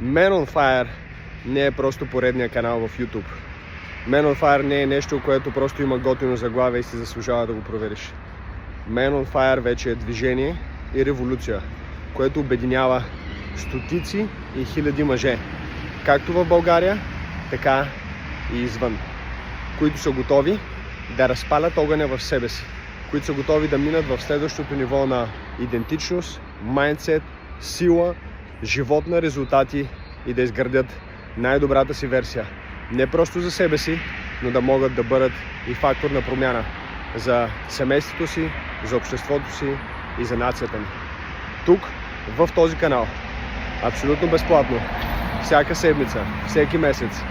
Man on Fire не е просто поредния канал в YouTube. Man on Fire не е нещо, което просто има готино заглавие и си заслужава да го провериш. Man on Fire вече е движение и революция, което обединява стотици и хиляди мъже, както в България, така и извън, които са готови да разпалят огъня в себе си, които са готови да минат в следващото ниво на идентичност, майндсет, сила, живот на резултати и да изградят най-добрата си версия. Не просто за себе си, но да могат да бъдат и фактор на промяна за семейството си, за обществото си и за нацията ни. Тук, в този канал, абсолютно безплатно, всяка седмица, всеки месец,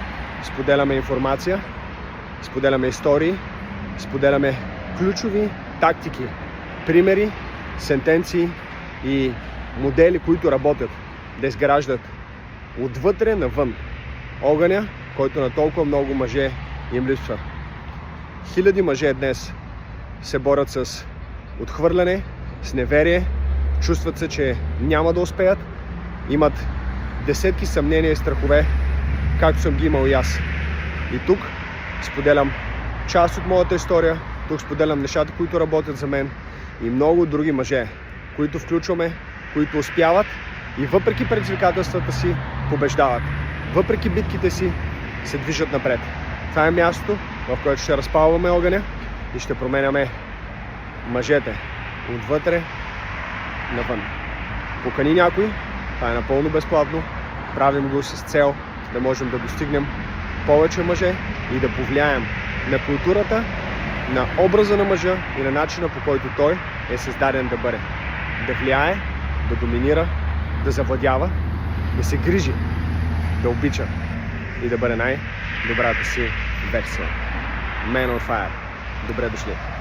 споделяме информация, споделяме истории, споделяме ключови тактики, примери, сентенции и модели, които работят да изграждат отвътре навън огъня, който на толкова много мъже им липсва. Хиляди мъже днес се борят с отхвърляне, с неверие, чувстват се, че няма да успеят, имат десетки съмнения и страхове, както съм ги имал и аз. И тук споделям част от моята история, тук споделям нещата, които работят за мен и много други мъже, които включваме, които успяват и въпреки предизвикателствата си побеждават. Въпреки битките си се движат напред. Това е мястото, в което ще разпалваме огъня и ще променяме мъжете отвътре навън. Покани някой, това е напълно безплатно. Правим го с цел да можем да достигнем повече мъже и да повлияем на културата, на образа на мъжа и на начина, по който той е създаден да бъде. Да влияе, да доминира, да завладява, да се грижи, да обича и да бъде най-добрата си версия. Man on Fire. Добре дошли!